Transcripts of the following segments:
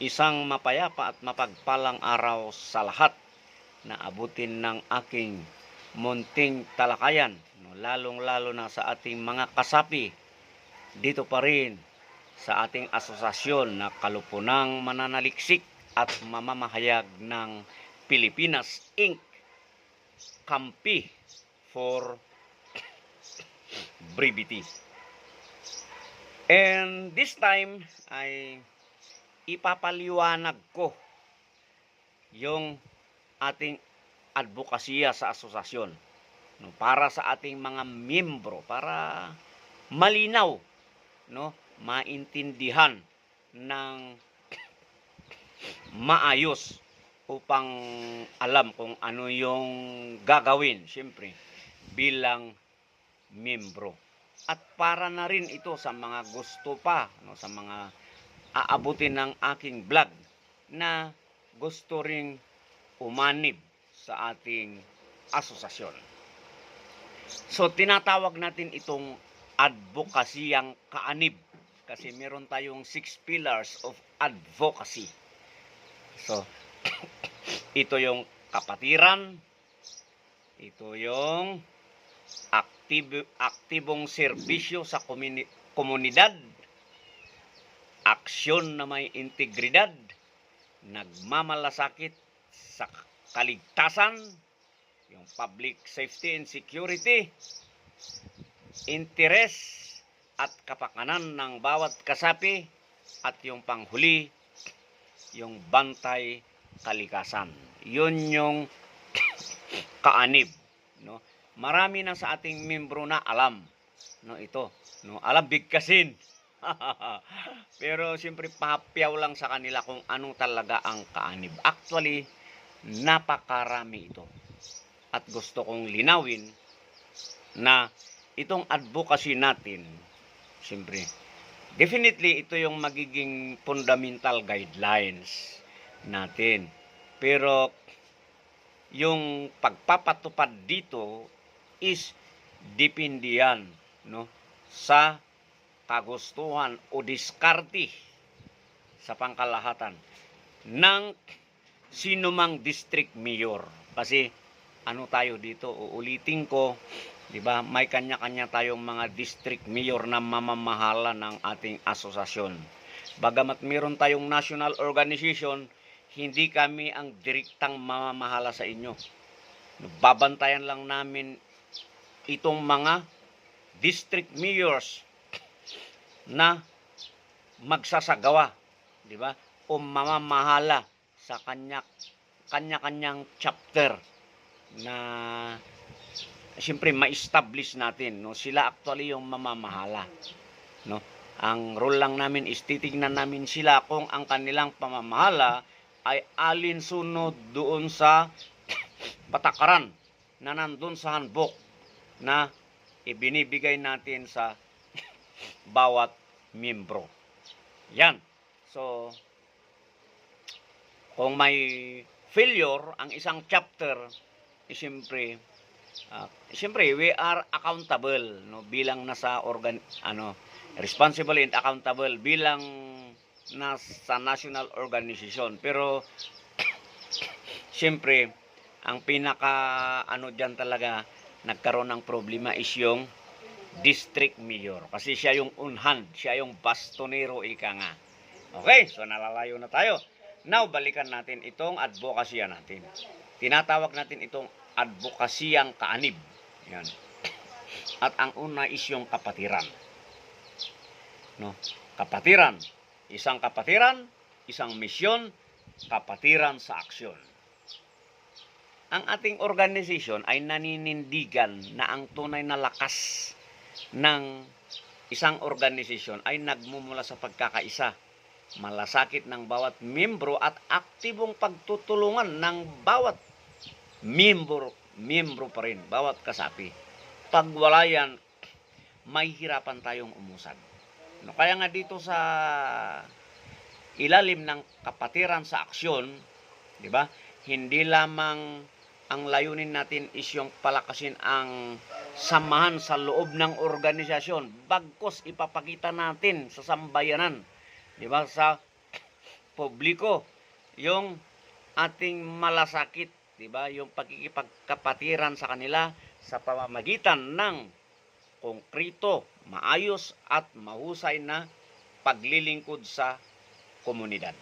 Isang mapayapa at mapagpalang araw sa lahat na abutin ng aking munting talakayan, no, lalong-lalo na sa ating mga kasapi dito pa rin sa ating asosasyon na Kalupunang Mananaliksik at Mamamahayag ng Pilipinas Inc. Kampi for brevity. And this time ay ipapaliwanag ko yung ating advokasya sa asosasyon, no, para sa ating mga miyembro, para malinaw, no, maintindihan ng maayos upang alam kung ano yung gagawin siyempre bilang miyembro. At para na rin ito sa mga gusto pa, no, sa mga aabutin ng aking vlog na gusto ring umanib sa ating asosasyon. So tinatawag natin itong advokasiyang kaanib kasi meron tayong 6 pillars of advocacy. So ito yung kapatiran, ito yung aktibong serbisyo sa komunidad, aksyon na may integridad, nagmamalasakit sa kaligtasan, yung public safety and security, interes at kapakanan ng bawat kasapi, at yung panghuli, yung bantay kalikasan. Yun yung kaanib, no? Marami na sa ating membro na alam, no, ito, no, alam bigkasin. Pero siyempre papyaw lang sa kanila kung ano talaga ang kaanib. Actually, napakarami ito. At gusto kong linawin na itong advocacy natin, siyempre, definitely ito yung magiging fundamental guidelines natin. Pero yung pagpapatupad dito is depende yan, no, sa kagustuhan o diskarte sa pangkalahatan ng sinumang district mayor. Kasi ano tayo dito, uulitin ko, di ba? May kanya-kanya tayong mga district mayor na mamamahala ng ating asosasyon. Bagamat meron tayong national organization, hindi kami ang direktang mamamahala sa inyo. Babantayan lang namin itong mga district mayors na magsasagawa, di ba? O mamamahala sa kanya-kanyang chapter na siyempre ma-establish natin, no? Sila actually yung mamamahala, no? Ang role lang namin is titignan namin sila kung ang kanilang pamamahala ay alinsunod doon sa patakaran na nandun sa handbook na ibinibigay natin sa bawat miyembro. Yan. So, kung may failure ang isang chapter, siyempre, we are accountable, no, bilang nasa responsible and accountable bilang nasa national organization. Pero siyempre, ang pinaka diyan talaga nagkaroon ng problema is yung district mayor. Kasi siya yung unhand, siya yung bastonero, ika nga. Okay, so nalalayo na tayo. Now, balikan natin itong advokasya natin. Tinatawag natin itong advokasyang kaanib. Yan. At ang una is yung kapatiran. No? Kapatiran. Isang kapatiran, isang misyon, kapatiran sa aksyon. Ang ating organisasyon ay naninindigan na ang tunay na lakas ng isang organisasyon ay nagmumula sa pagkakaisa, malasakit ng bawat miyembro at aktibong pagtutulungan ng bawat miyembro pa rin, bawat kasapi. Pag wala yan, may hirapan tayong umusad. No, kaya nga dito sa ilalim ng kapatiran sa aksyon, di ba? Hindi lamang ang layunin natin is yung palakasin ang samahan sa loob ng organisasyon. Bagkus ipapakita natin sa sambayanan, di ba, sa publiko, yung ating malasakit, 'di ba? Yung pagkikipagkapatiran sa kanila sa pamamagitan ng konkreto, maayos at mahusay na paglilingkod sa komunidad.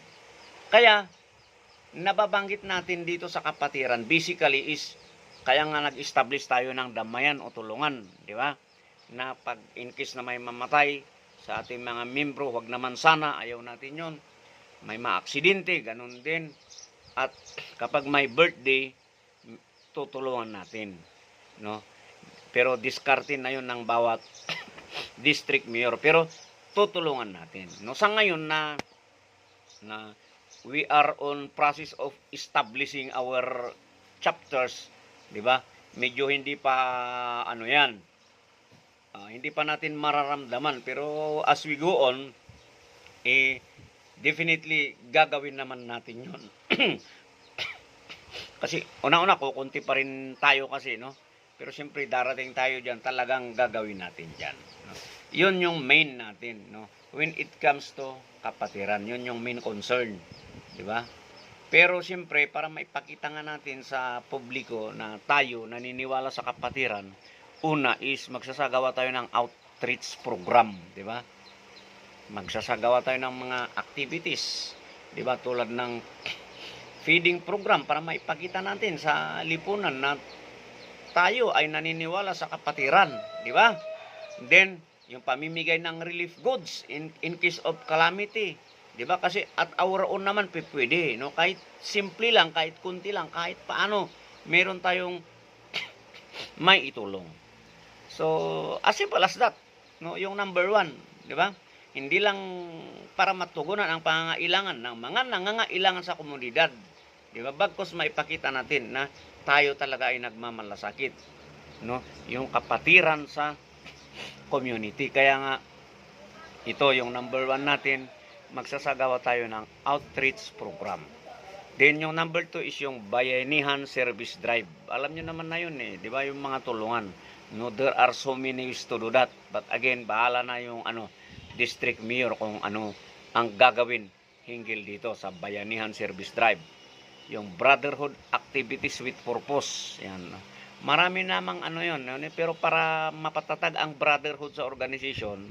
Kaya nababanggit natin dito sa kapatiran basically is kaya nga nag-establish tayo ng damayan o tulungan, di ba? Na pag in case na may mamatay sa ating mga membro, wag naman sana, ayaw natin yon. May maaksidente, ganun din. At kapag may birthday, tutulungan natin, no? Pero discardin na yon ng bawat district mayor. Pero tutulungan natin, no? Sa ngayon na we are on process of establishing our chapters, di ba? Medyo hindi pa ano yan, hindi pa natin mararamdaman, pero as we go on, definitely gagawin naman natin yon. Kasi una-una kukunti pa rin tayo kasi, no? Pero siyempre darating tayo diyan, talagang gagawin natin diyan, no? Yun yung main natin, no? When it comes to kapatiran, yun yung main concern, di ba? Pero siyempre para maipakita nga natin sa publiko na tayo naniniwala sa kapatiran, una is magsasagawa tayo ng outreach program, di ba? Magsasagawa tayo ng mga activities, di ba? Tulad ng feeding program para maipakita natin sa lipunan na tayo ay naniniwala sa kapatiran, di ba? Then yung pamimigay ng relief goods in case of calamity, di ba? Kasi at our own naman pwede, no? Kahit simple lang, kahit kunti lang, kahit paano meron tayong may itulong. So as simple as that, no? Yung number one, di ba? Hindi lang para matugunan ang pangangailangan ng mga nangangailangan sa komunidad, di ba? Bagkus maipakita natin na tayo talaga ay nagmamalasakit, no? Yung kapatiran sa community. Kaya nga ito yung number one natin, magsasagawa tayo ng outreach program. Then yung number two is yung Bayanihan Service Drive. Alam nyo naman na yun di ba? Yung mga tulungan, no? There are so many ways to do that, but again bahala na yung district mayor kung ano ang gagawin hinggil dito sa Bayanihan Service Drive. Yung brotherhood activities with purpose, yan. Marami namang yun, pero para mapatatag ang brotherhood sa organization,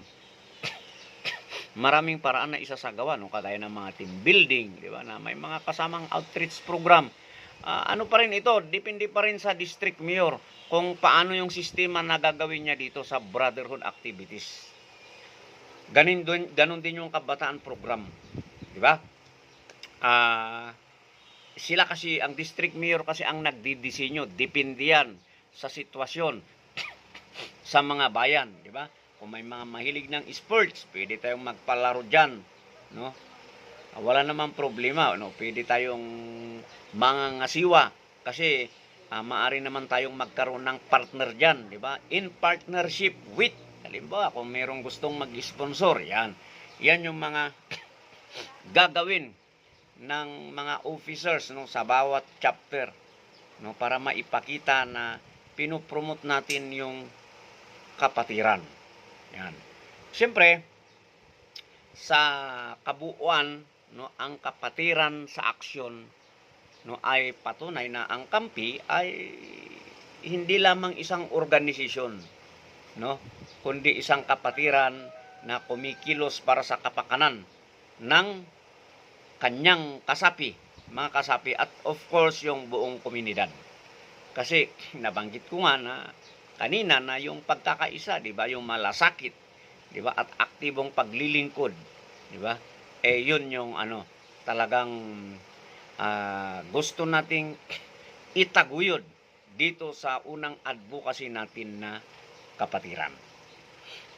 maraming paraan na isasagawa, no? Kagaya ng mga team building, di ba? Na may mga kasamang outreach program. Ano pa rin ito, depende pa rin sa district mayor kung paano yung sistema na gagawin niya dito sa brotherhood activities. Ganun din yung kabataan program, di ba? Sila kasi, ang district mayor kasi ang nagdidisenyo, depende yan sa sitwasyon sa mga bayan, di ba? Kung may mga mahilig ng sports, pwede tayong magpalaro diyan, no? Wala namang problema, no? Pwede tayong mangangasiwa kasi maaari naman tayong magkaroon ng partner diyan, di ba? In partnership with, halimbawa, kung mayroong gustong mag-sponsor, yan. Yan yung mga gagawin ng mga officers, no, sa bawat chapter, no, para maipakita na pinopromote natin yung kapatiran. Yan. Siyempre, sa kabuuan, no, ang kapatiran sa aksyon, no, ay patunay na ang kampi ay hindi lamang isang organisasyon, no, kundi isang kapatiran na kumikilos para sa kapakanan ng kanyang kasapi, mga kasapi, at of course yung buong komunidad. Kasi nabanggit ko nga na kanina na yung pagkakaisa, di ba, yung malasakit, di ba, at aktibong paglilingkod, di ba? Yun yung talagang gusto nating itaguyod dito sa unang advocacy natin na kapatiran.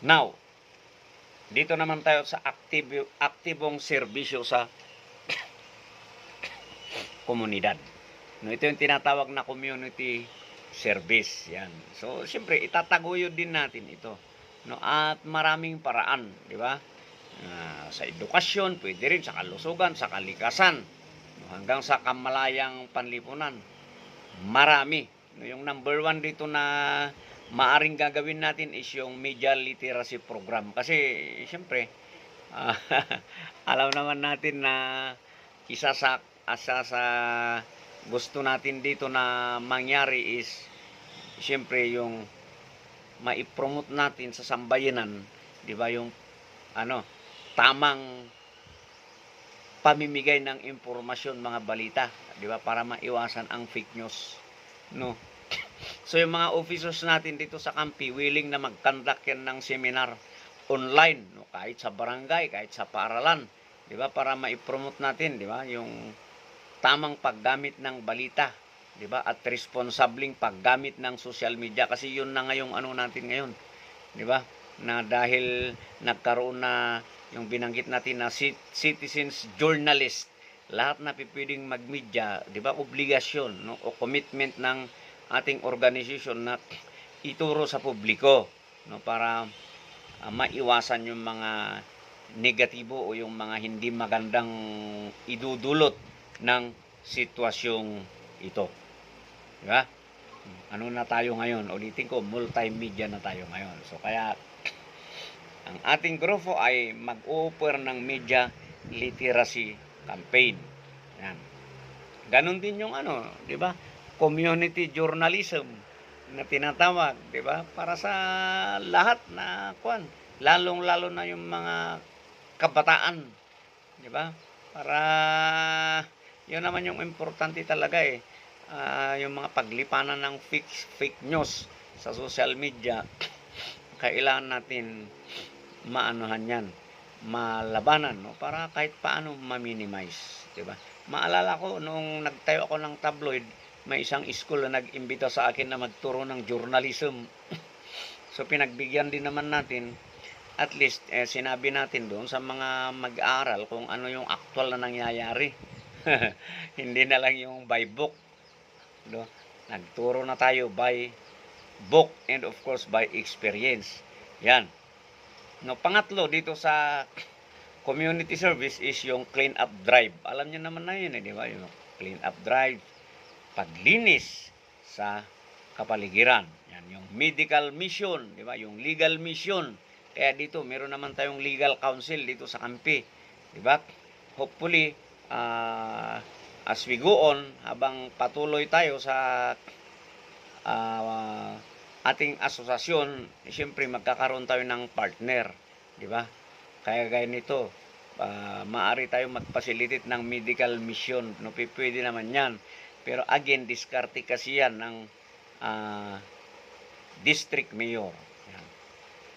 Now, dito naman tayo sa aktibong serbisyo sa komunidad. No, ito yung tinatawag na community service. Yan. So, siyempre, itataguyod din natin ito. No, at maraming paraan, di ba? Sa edukasyon, pwede rin sa kalusugan, sa kalikasan, no, hanggang sa kamalayang panlipunan. Marami. No, yung number one dito na maaring gagawin natin is yung media literacy program. Kasi, siyempre, alam naman natin na isa sa gusto natin dito na mangyari is siyempre yung maipromote natin sa sambayanan, 'di ba, yung tamang pamimigay ng impormasyon, mga balita, 'di ba, para maiwasan ang fake news, no. So yung mga officers natin dito sa kampi willing na mag-conduct yan ng seminar online, no, kahit sa barangay, kahit sa paaralan, 'di ba, para maipromote natin, 'di ba, yung tamang paggamit ng balita, 'di ba, at responsableng paggamit ng social media, kasi yun na nga yung natin ngayon, 'di ba, na dahil nagkaroon na yung binanggit natin na citizens journalist, lahat na pipwedeng magmedia, 'di ba, obligasyon, no, o commitment ng ating organisasyon na ituro sa publiko, no, para maiwasan yung mga negatibo o yung mga hindi magandang idudulot ng sitwasyong ito. Diba? Ano na tayo ngayon? Ulitin ko, multimedia na tayo ngayon. So kaya ang ating grupo ay mag-offer ng media literacy campaign. Yan. Ganon din yung di ba? Community journalism na tinatawag, di ba? Para sa lahat na lalong-lalo na yung mga kabataan, di ba? Para yun naman yung importante talaga yung mga paglipanan ng fake news sa social media, kailangan natin maanohan yan, malabanan, no, para kahit paano ma-minimize, di ba? Maalala ko nung nagtayo ako ng tabloid, may isang school na nag-imbita sa akin na magturo ng journalism. So pinagbigyan din naman natin, at least sinabi natin doon sa mga mag-aaral kung ano yung actual na nangyayari. Hindi na lang yung by book, no? Nagturo na tayo by book and of course by experience. Yan. No, pangatlo dito sa community service is yung clean up drive. Alam niyo naman na yun, di ba? Yung clean up drive, paglinis sa kapaligiran. Yan, yung medical mission, di ba? Yung legal mission. Kaya dito meron naman tayong legal counsel dito sa kampi, di ba? Hopefully as we go on, habang patuloy tayo sa ating asosasyon, siyempre magkakaroon tayo ng partner, di ba? Kaya gaya nito, maaari tayong mag-facilitate ng medical mission, no, pwede naman yan. Pero again, diskarte kasi yan ng district mayor. Yan.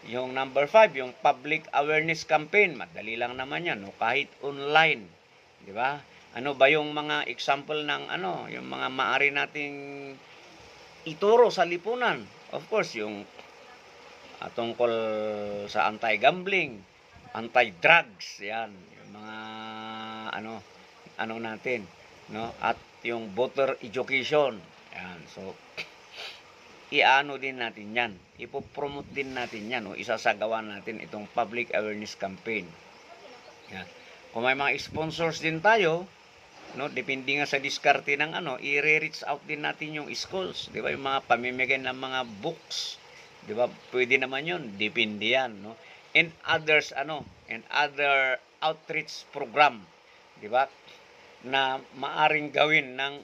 Yung number 5, yung public awareness campaign, madali lang naman yan, no, kahit online, di ba? Ano ba yung mga example ng yung mga maaari nating ituro sa lipunan? Of course, yung tungkol sa anti-gambling, anti-drugs, yan, yung mga natin, no, at yung voter education, yan. So din natin yan, ipopromote din natin yan, o isasagawa natin itong public awareness campaign. Yan. Kung may mga sponsors din tayo, no, depende nga sa diskarte ng i-reach out din natin yung schools, di ba, yung mga pamimigay ng mga books, di ba, pwede naman yun, depende yan, no, and others, and other outreach program, di ba, na maaring gawin ng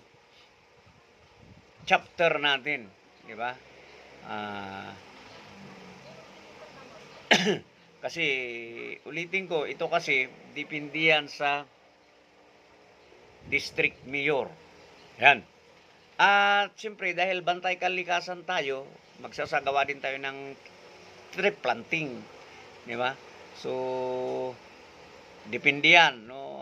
chapter natin, di ba? Kasi ulitin ko, ito kasi depende yan sa district mayor. Yan. At siyempre dahil bantay kalikasan tayo, magsasagawa din tayo ng tree planting, di ba? So depende yan, no.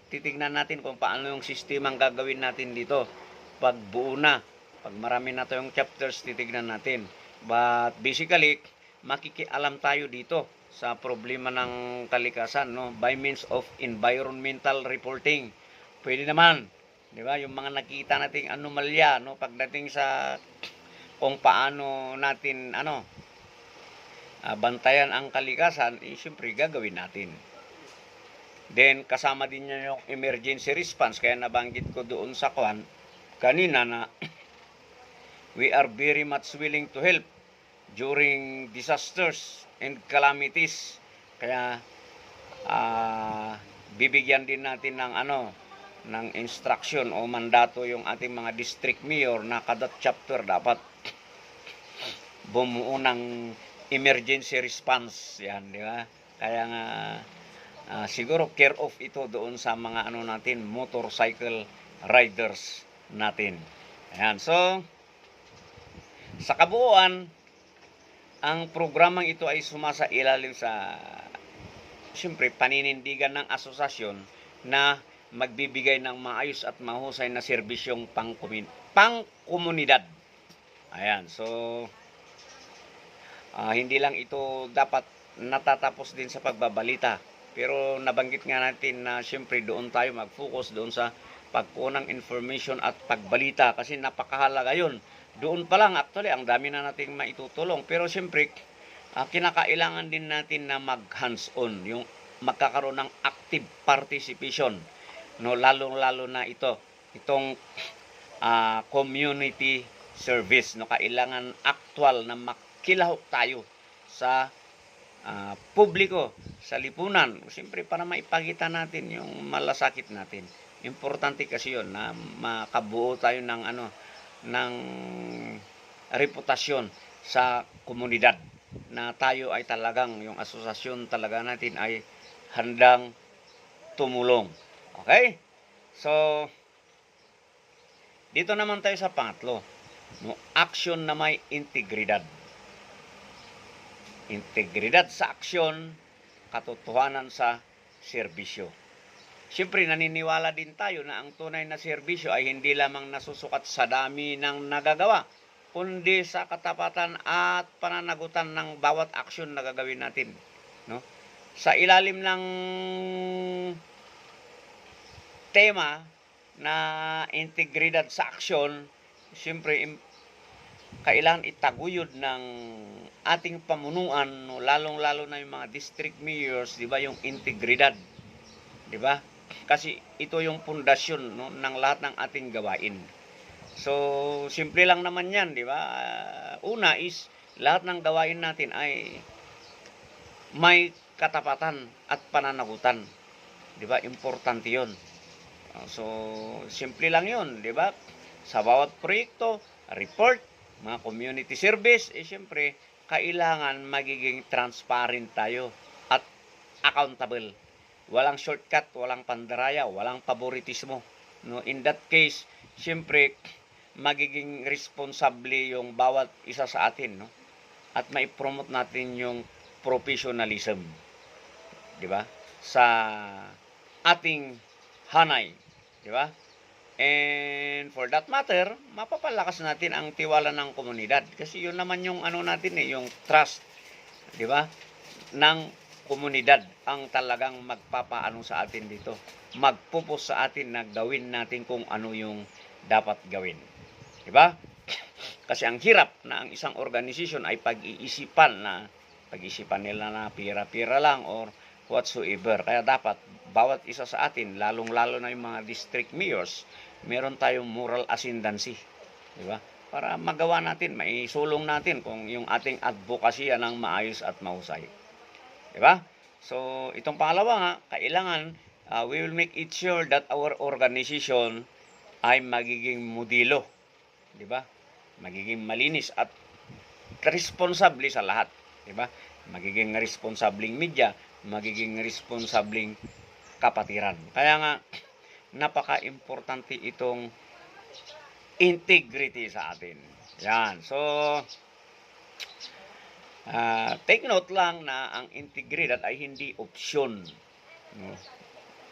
Titingnan natin kung paano yung sistema ang gagawin natin dito. Pag buo na, pag marami na tayong chapters, titignan natin. But basically, makikialam tayo dito sa problema ng kalikasan, no, by means of environmental reporting. Pwede naman, di ba, yung mga nakita nating anomalya, no, pagdating sa kung paano natin bantayan ang kalikasan, siyempre gagawin natin. Then kasama din niya yung emergency response, kaya nabanggit ko doon sa kanina na we are very much willing to help during disasters and calamities. Kaya bibigyan din natin ng ng instruction o mandato yung ating mga district mayor na kada chapter dapat bumuo ng emergency response. Yan, di ba? Kaya nga siguro care of ito doon sa mga natin, motorcycle riders natin. Ayan, so sa kabuuan, ang programang ito ay sumasailalim sa siyempre paninindigan ng asosasyon na magbibigay ng maayos at mahusay na serbisyong pangkomunidad. Ayan, so hindi lang ito dapat natatapos din sa pagbabalita. Pero nabanggit nga natin na siyempre doon tayo mag-focus doon sa pagkuha ng information at pagbalita kasi napakahalaga yun. Doon pa lang actually ang dami na nating maitutulong. Pero siyempre kinakailangan din natin na mag-hands-on, yung magkakaroon ng active participation. No, lalong-lalo na itong community service. No, kailangan actual na makilahok tayo sa publiko, sa lipunan. Siyempre para maipakita natin yung malasakit natin. Importante kasi yun na makabuo tayo ng ng reputasyon sa komunidad na tayo ay talagang yung asosasyon talaga natin ay handang tumulong. Okay? So dito naman tayo sa pangatlo, no, action na may integridad. Integridad sa aksyon, katotohanan sa serbisyo. Siyempre, naniniwala din tayo na ang tunay na serbisyo ay hindi lamang nasusukat sa dami ng nagagawa, kundi sa katapatan at pananagutan ng bawat aksyon na gagawin natin. No? Sa ilalim ng tema na integridad sa aksyon, siyempre, kailangan itaguyod ng ating pamunuan, no, lalong-lalo na yung mga district mayors, di ba, yung integridad, di ba? Kasi ito yung pundasyon, no, ng lahat ng ating gawain. So, simple lang naman yan, di ba? Una is, lahat ng gawain natin ay may katapatan at pananagutan. Di ba? Importante yun. So, simple lang yun, di ba? Sa bawat proyekto, report, mga community service, siyempre, kailangan magiging transparent tayo at accountable. Walang shortcut, walang pandaraya, walang favoritismo. No? In that case, siyempre, magiging responsable yung bawat isa sa atin. No? At mai-promote natin yung professionalism. Di ba? Sa ating hanay. Di ba? And for that matter, mapapalakas natin ang tiwala ng komunidad. Kasi yun naman yung natin yung trust, di ba? Ng komunidad ang talagang magpapaano sa atin dito. Magpupos sa atin na gawin natin kung ano yung dapat gawin. Di ba? Kasi ang hirap na ang isang organisasyon ay pag-iisipan nila na pira-pira lang or whatsoever. Kaya dapat bawat isa sa atin, lalong-lalo na yung mga district mayors, meron tayong moral ascendancy, di ba? Para magawa natin, maisulong natin kung yung ating advocacy ng maayos at mahusay. Di ba? So, itong pangalawa nga, kailangan we will make it sure that our organization ay magiging modelo, di ba? Magiging malinis at responsable sa lahat, di ba? Magiging responsabling media, magiging responsabling kapatiran. Kaya nga, napaka-importante itong integrity sa atin. Yan. So, take note lang na ang integridad ay hindi opsyon.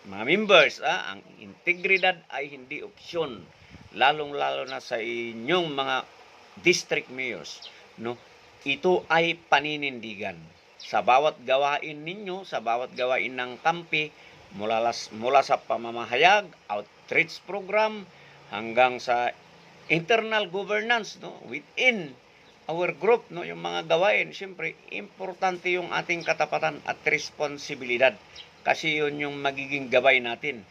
Mga members, ang integridad ay hindi opsyon. Lalong-lalo na sa inyong mga district mayors. No? Ito ay paninindigan. Sa bawat gawain ninyo, sa bawat gawain ng kampi, mula sa pamamahayag, outreach program, hanggang sa internal governance, no, within our group, no, yung mga gawain, siyempre, importante yung ating katapatan at responsibilidad. Kasi yun yung magiging gabay natin.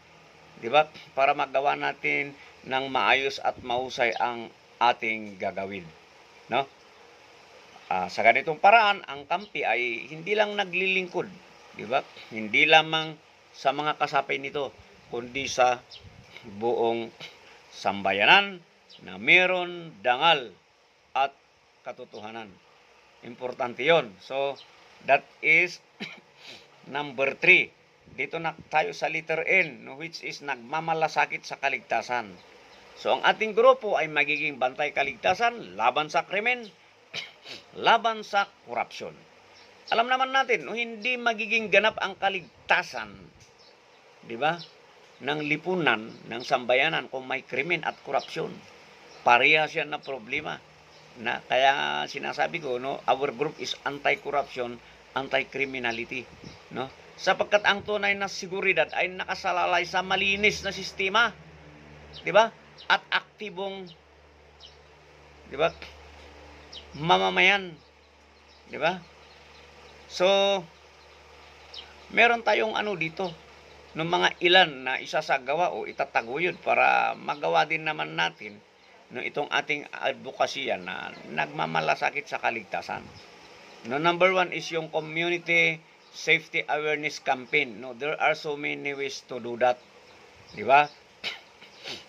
Di ba? Para magawa natin ng maayos at mahusay ang ating gagawin. No? Sa ganitong paraan, ang kampi ay hindi lang naglilingkod. Di ba? Hindi lamang sa mga kasapi nito, kundi sa buong sambayanan na meron dangal at katotohanan. Importante yon. So, that is number 3. Dito na tayo sa letter N, no, which is nagmamalasakit sa kaligtasan. So, ang ating grupo ay magiging bantay kaligtasan laban sa krimen, laban sa korupsyon. Alam naman natin, no, hindi magiging ganap ang kaligtasan, di ba, ng lipunan, ng sambayanan kung may krimen at korupsyon. Parehas yan na problema. Kaya sinasabi ko, no, our group is anti-corruption, anti-criminality, no? Sapagkat ang tunay na seguridad ay nakasalalay sa malinis na sistema, di ba? At aktibong, di ba, mamamayan, di ba? So, meron tayong dito, ng mga ilan na isasagawa o itataguyod para magawa din naman natin no, itong ating advokasya na nagmamalasakit sa kaligtasan. No, number 1 is yung community safety awareness campaign. No, there are so many ways to do that. Di ba?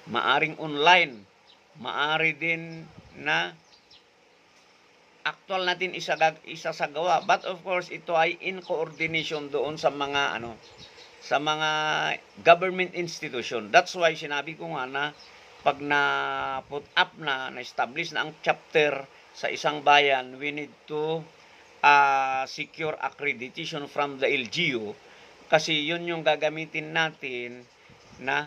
Maaring online, maari din na actual natin isasagawa. But of course, ito ay in coordination doon sa mga sa mga government institution. That's why sinabi ko nga na pag na-put up na-establish na ang chapter sa isang bayan, we need to secure accreditation from the LGU kasi yun yung gagamitin natin na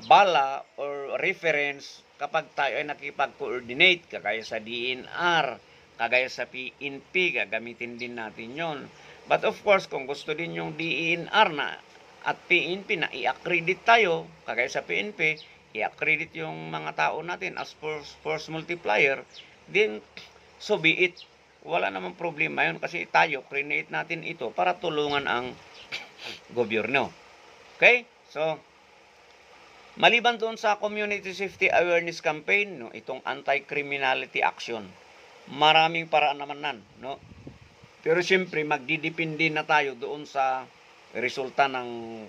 bala or reference kapag tayo ay nakipag-coordinate, kagaya sa DNR, kagaya sa PNP, gagamitin din natin yon. But of course, kung gusto din yung DNR na at PNP na i-accredit tayo, kagaya sa PNP, i-accredit yung mga tao natin as force multiplier, then so be it. Wala namang problema yun kasi tayo, create natin ito para tulungan ang gobyerno. Okay? So, maliban doon sa community safety awareness campaign, no, itong anti-criminality action, maraming paraan naman nan, no? Pero siyempre, magdidepende na tayo doon sa resulta ng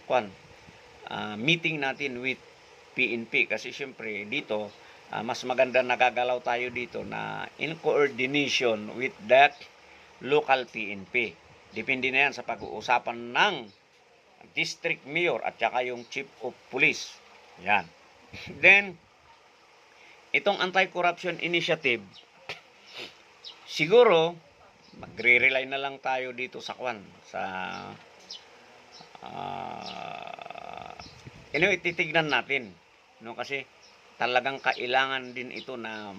meeting natin with PNP. Kasi siyempre, dito, mas maganda nagagalaw tayo dito na in coordination with that local PNP. Depende na yan sa pag-uusapan ng district mayor at saka yung chief of police. Yan. Then, itong anti-corruption initiative, siguro, magre-rely na lang tayo dito sa titignan natin, no, kasi talagang kailangan din ito na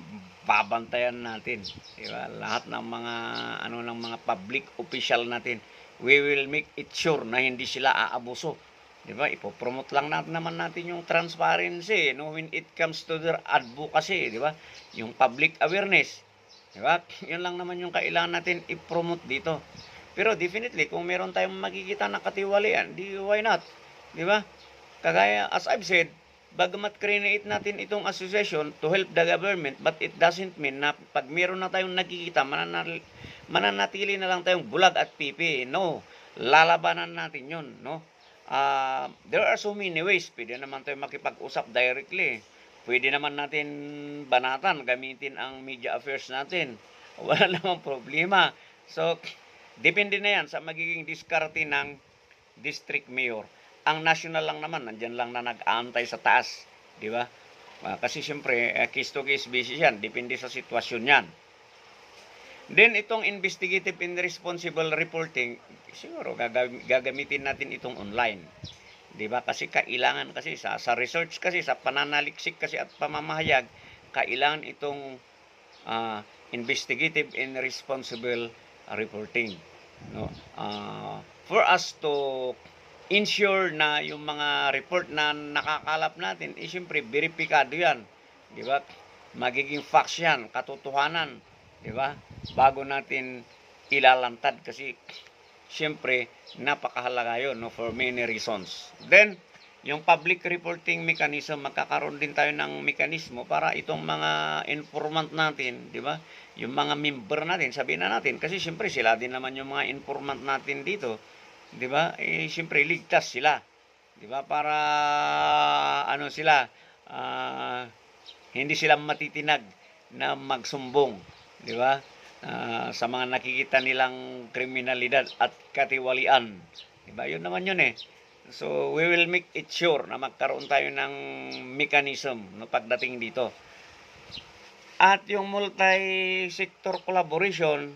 babantayan natin, di ba? Lahat ng mga ng mga public official natin, we will make it sure na hindi sila aabuso, di ba? Ipopromote lang naman natin yung transparency, no, when it comes to their advocacy, di ba? Yung public awareness. Diba? Yun lang naman yung kailangan natin i-promote dito. Pero definitely, kung meron tayong makikita na katiwalian, why not? Diba? Kagaya, as I've said, bagamat create natin itong association to help the government, but it doesn't mean na pag meron na tayong nakikita, mananatili na lang tayong bulag at pipi. No. Lalabanan natin yun. No? There are so many ways. Pwede naman tayong makipag-usap directly. Pwede naman natin banatan, gamitin ang media affairs natin. Wala namang problema. So, depende na yan sa magiging diskarte ng district mayor. Ang national lang naman, nandyan lang na nag-aantay sa taas. Di ba? Kasi siyempre, case to case basis yan. Depende sa sitwasyon yan. Then, itong investigative and responsible reporting, siguro gagamitin natin itong online. Diba? Kasi kailangan kasi sa research kasi, sa pananaliksik kasi at pamamahayag, kailangan itong investigative and responsible reporting. No? For us to ensure na yung mga report na nakakalap natin, siyempre, beripikado yan. Diba? Magiging facts yan, katotohanan. Diba? Bago natin ilalantad kasi siyempre, napakahalaga yun, no, for many reasons. Then, yung public reporting mechanism, magkakaroon din tayo ng mekanismo para itong mga informant natin, di ba? Yung mga member natin, sabihin na natin, kasi siyempre sila din naman yung mga informant natin dito 'di ba? Siyempre ligtas sila, 'di ba? Para ano sila, ah, hindi sila matitinag na magsumbong, 'di ba? Sa mga nakikita nilang kriminalidad at katiwalian, 'di ba? 'Yun naman 'yun eh. So, we will make it sure na magkaroon tayo ng mechanism no pagdating dito. At yung multi-sector collaboration,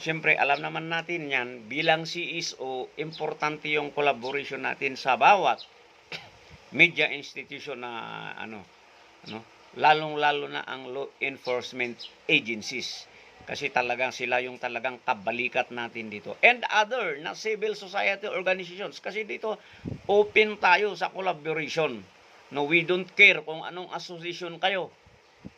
siyempre alam naman natin yan, bilang CSO, importante yung collaboration natin sa bawat media institution na lalong-lalo na ang law enforcement agencies. Kasi talagang sila yung talagang kabalikat natin dito. And other na civil society organizations. Kasi dito, open tayo sa collaboration. No, we don't care kung anong association kayo.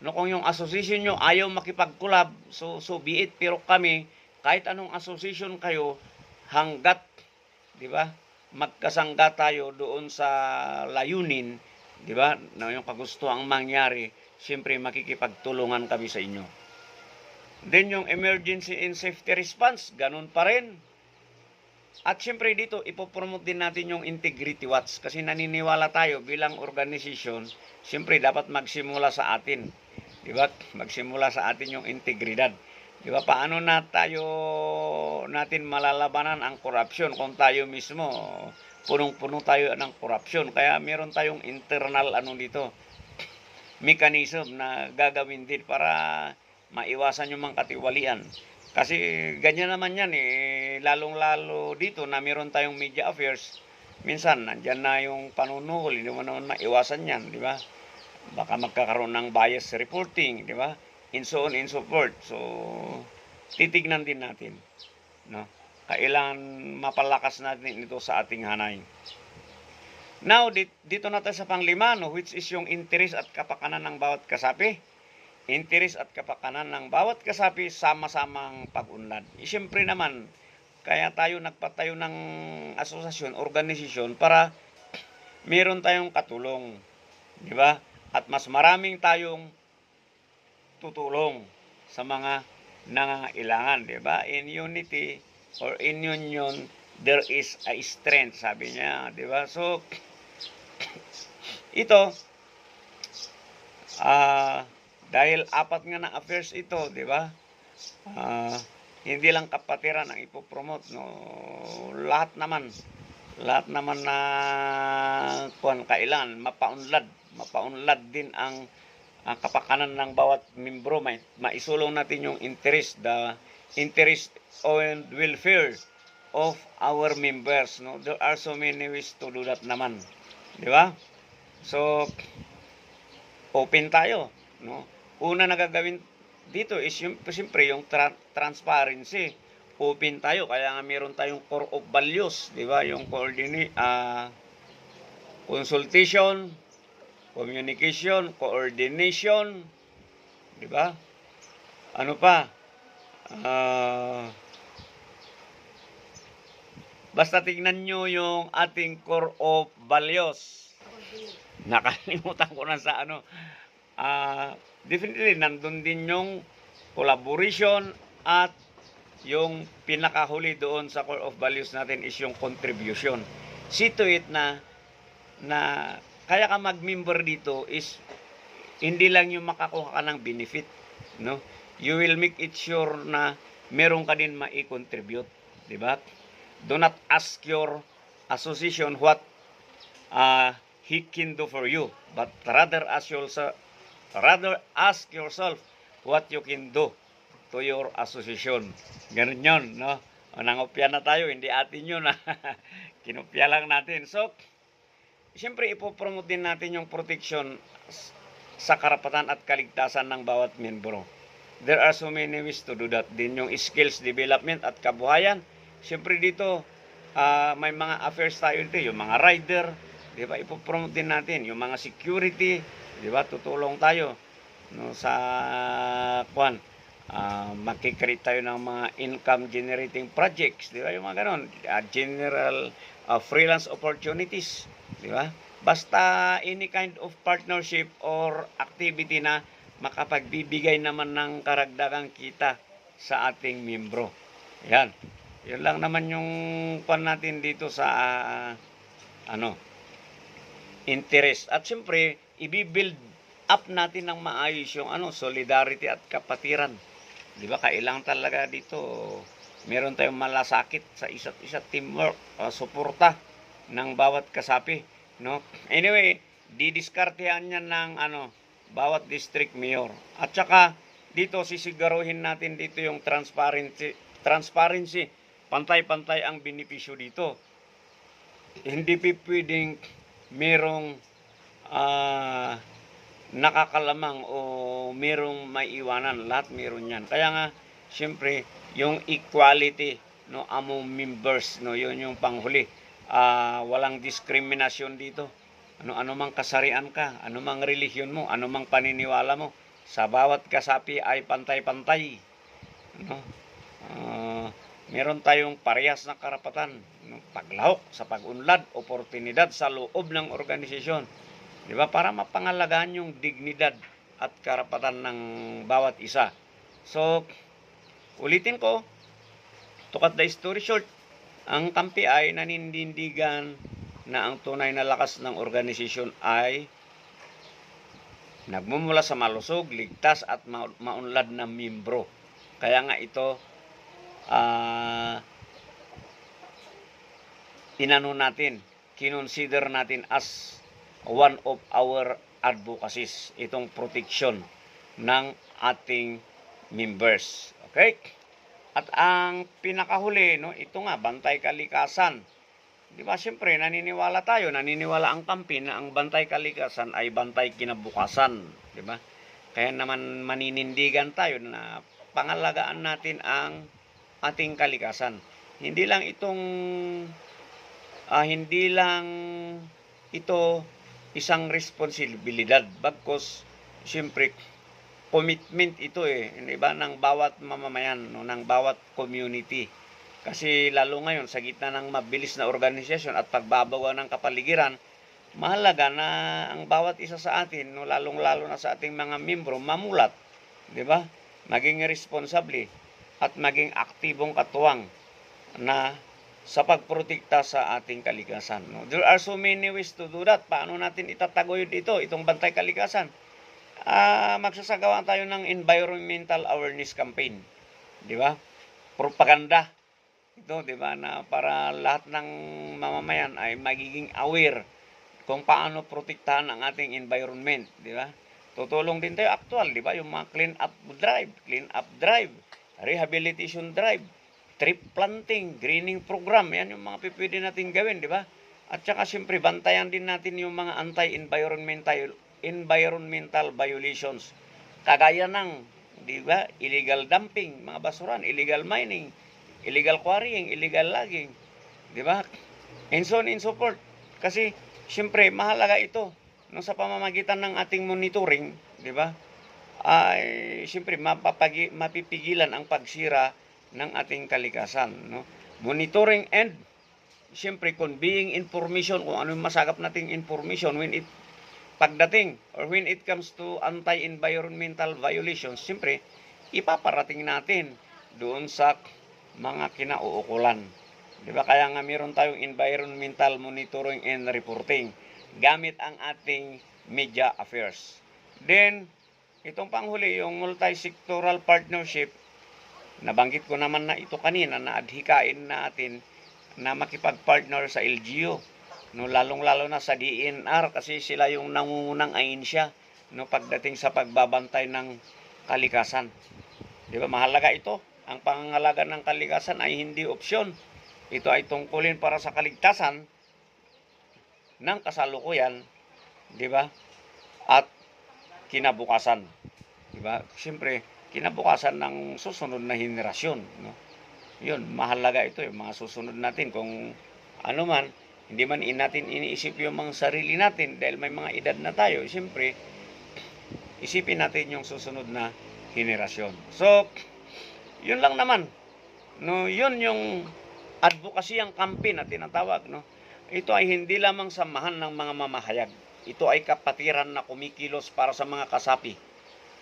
No, kung yung association nyo ayaw makipag-collab, so be it. Pero kami, kahit anong association kayo, hanggat, di ba, magkasangga tayo doon sa layunin, di ba, na yung kagustuhang mangyari, siyempre makikipagtulungan kami sa inyo. Then yung emergency and safety response, ganun pa rin. At siyempre dito, ipopromote din natin yung integrity watch kasi naniniwala tayo bilang organisasyon, siyempre dapat magsimula sa atin. Diba? Magsimula sa atin yung integridad. Diba? Paano natin malalabanan ang korupsyon kung tayo mismo punong-puno tayo ng korupsyon. Kaya meron tayong internal mechanism na gagawin din para maiwasan yung mga katiwalian. Kasi ganyan naman yan lalong-lalo dito na meron tayong media affairs. Minsan, nandyan na yung panunuhol, hindi mo naman maiwasan yan, di ba? Baka magkakaroon ng bias reporting, di ba? And so on and so forth. So, titignan din natin, no? Kailangan mapalakas natin ito sa ating hanay. Now, dito na tayo sa panglima, no? Which is yung interes at kapakanan ng bawat kasapi. Interes at kapakanan ng bawat kasapi sama-samang pag-unlad. Siyempre naman, kaya tayo nagpatayo ng asosasyon, organisasyon para meron tayong katulong. Di ba? At mas maraming tayong tutulong sa mga nangangailangan. Di ba? In unity or in union, there is a strength, sabi niya. Di ba? So, ito, dahil apat nga na affairs ito, di ba? Hindi lang kapatiran ang ipopromote, no. Lahat naman na kailangan mapaunlad din ang kapakanan ng bawat membro. Maisulong natin yung the interest and welfare of our members, no. There are so many ways to do that naman, di ba? So, open tayo, no. Una na gagawin dito is siyempre yung transparency. Open tayo, kaya nga meron tayong core of values, di ba? Yung consultation, communication, coordination, di ba? Ano pa? Basta tignan nyo yung ating core of values. Nakalimutan ko na sa definitely, nandun din yung collaboration at yung pinakahuli doon sa core of values natin is yung contribution. See to it na kaya ka mag-member dito is hindi lang yung makakuha ka ng benefit, no? You will make it sure na meron ka din mai-contribute, di ba? Do not ask your association what he can do for you, but rather ask yourself what you can do to your association. Ganun yun, no? Nangopya na tayo, hindi atin yun. Kinopya lang natin. So, siyempre, ipopromote din natin yung protection sa karapatan at kaligtasan ng bawat membro. There are so many ways to do that. Din yung skills development at kabuhayan. Siyempre dito, may mga affairs tayo dito, yung mga rider, di ba? Ipopromote din natin yung mga security, di ba? Tutulong tayo, no, sa makikreate tayo ng mga income generating projects, di ba? Yung mga ganon, general freelance opportunities, di ba? Basta any kind of partnership or activity na makapagbibigay naman ng karagdagang kita sa ating membro. Yan. Yun lang naman yung pan natin dito sa ano, interest. At siyempre, i-build up natin ng maayos yung solidarity at kapatiran. 'Di ba? Kailangan talaga dito meron tayong malasakit sa isa't isa, teamwork, suporta ng bawat kasapi, no? Anyway, didiskartehan niya ng bawat district mayor. At saka dito sisigaruhin natin dito yung transparency, pantay-pantay ang benepisyo dito. Hindi pwedeng merong nakakalamang o merong maiiwanan. Lahat meron yan. Kaya nga, siyempre, yung equality among members, yun yung panghuli. Walang diskriminasyon dito. Ano mang kasarian ka, ano mang relihiyon mo, ano mang paniniwala mo, sa bawat kasapi ay pantay-pantay. Meron tayong parehas na karapatan, paglahok sa pag-unlad, oportunidad sa loob ng organisasyon. 'Di ba? Para mapangalagaan yung dignidad at karapatan ng bawat isa. So, ulitin ko, to cut the story short, ang kampi ay nanindigan na ang tunay na lakas ng organisasyon ay nagmumula sa malusog, ligtas at maunlad na miyembro. Kaya nga ito kinonsider natin as one of our advocacies, itong protection ng ating members. Okay? At ang pinakahuli, ito nga, bantay kalikasan. Di ba, siyempre, naniniwala ang kampi na ang bantay kalikasan ay bantay kinabukasan. Di ba? Kaya naman maninindigan tayo na pangalagaan natin ang ating kalikasan. Hindi lang ito isang responsibilidad, bagkus siyempre commitment ito diba, ng bawat mamamayan, ng bawat community. Kasi lalo ngayon sa gitna ng mabilis na organisasyon at pagbabago ng kapaligiran, mahalaga na ang bawat isa sa atin, lalong-lalo na sa ating mga miyembro, mamulat, di ba? Maging responsable at maging aktibong katuwang na sa pagprotekta sa ating kalikasan. There are so many ways to do that. Paano natin itataguyod itong bantay kalikasan? Magsasagawa tayo ng environmental awareness campaign. Di ba? Propaganda. Ito, di ba, na para lahat ng mamamayan ay magiging aware kung paano protektahan ang ating environment. Di ba? Tutulong din tayo actual, di ba? Yung mga clean up drive, rehabilitation drive, tree planting, greening program, yan yung mga pwede natin gawin, di ba? At saka siyempre, bantayan din natin yung mga environmental violations. Kagaya ng, di ba, illegal dumping, mga basuran, illegal mining, illegal quarrying, illegal logging, di ba? And so on and so forth. Kasi, siyempre, mahalaga ito sa pamamagitan ng ating monitoring, di ba? Ay, siyempre, mapipigilan ang pagsira ng ating kalikasan, monitoring and siyempre conveying information kung ano yung masagap nating information when it comes to anti-environmental violations, siyempre ipaparating natin doon sa mga kinauukulan, di ba? Kaya nga meron tayong environmental monitoring and reporting gamit ang ating media affairs. Then itong panghuli, yung multi-sectoral partnership. Nabanggit ko naman na ito kanina na adhikain natin na makipag-partner sa LGU. Lalong-lalo na sa DNR kasi sila yung nangungunang ahensya pagdating sa pagbabantay ng kalikasan. Di ba, mahalaga ito. Ang pangangalaga ng kalikasan ay hindi opsyon. Ito ay tungkulin para sa kaligtasan ng kasalukuyan, di ba? At kinabukasan. Di ba? Siyempre, kinabukasan ng susunod na henerasyon, Yun, mahalaga ito, yung mga susunod natin. Kung ano man, hindi man natin iniisip yung mga sarili natin dahil may mga edad na tayo, siyempre, isipin natin yung susunod na henerasyon. So, yun lang naman. Yun yung advocacy ang kampi na tinatawag, Ito ay hindi lamang samahan ng mga mamahayag. Ito ay kapatiran na kumikilos para sa mga kasapi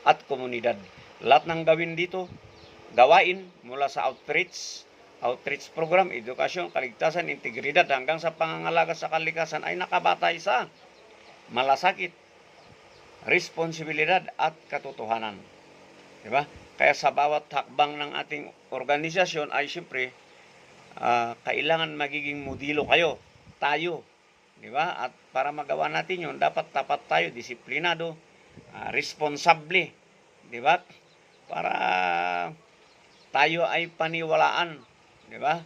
at komunidad. Lahat ng gawain dito, mula sa outreach, outreach program, edukasyon, kaligtasan, integridad hanggang sa pangangalaga sa kalikasan ay nakabatay sa malasakit, responsibilidad at katotohanan. Diba? Kaya sa bawat hakbang ng ating organisasyon ay siyempre kailangan magiging modelo tayo. Diba? At para magawa natin yun, dapat tapat tayo, disiplinado, responsable. Diba? Para tayo ay paniwalaan. Diba?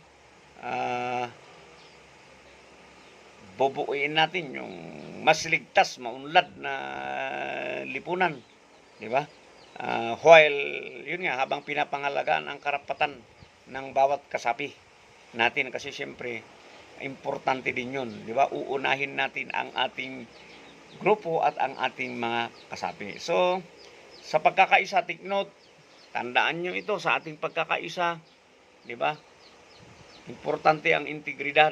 Bubuuin natin yung mas ligtas, maunlad na lipunan. Diba? While, yun nga, habang pinapangalagaan ang karapatan ng bawat kasapi natin. Kasi siyempre, importante din yun. Diba? Uunahin natin ang ating grupo at ang ating mga kasapi. So, sa pagkakaisa, take note, tandaan nyo ito sa ating pagkakaisa. Diba? Importante ang integridad,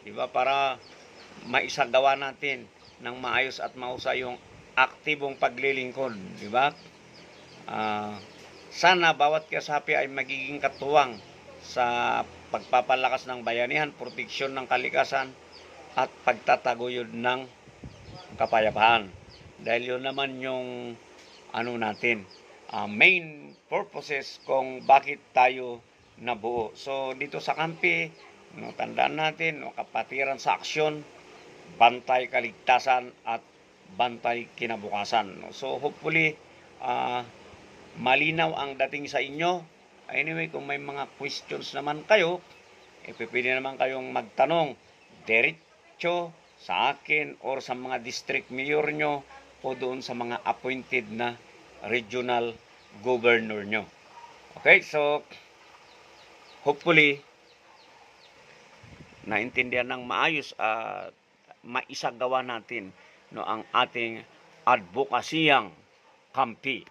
di ba? Para maisagawa natin ng maayos at mahusay yung aktibong paglilingkod, di ba? Sana bawat kasapi ay magiging katuwang sa pagpapalakas ng bayanihan, proteksyon ng kalikasan at pagtataguyod ng kapayapaan. Dahil yun naman yung natin, main purposes kung bakit tayo nabuo. So, dito sa kampi, tandaan natin, kapatiran sa aksyon, bantay kaligtasan, at bantay kinabukasan. So, hopefully, malinaw ang dating sa inyo. Anyway, kung may mga questions naman kayo, pwede naman kayong magtanong diretso sa akin or sa mga district mayor nyo o doon sa mga appointed na regional governor nyo. Okay, so hopefully, naintindihan ng maayos at maisagawa natin ang ating advokasiyang kampi.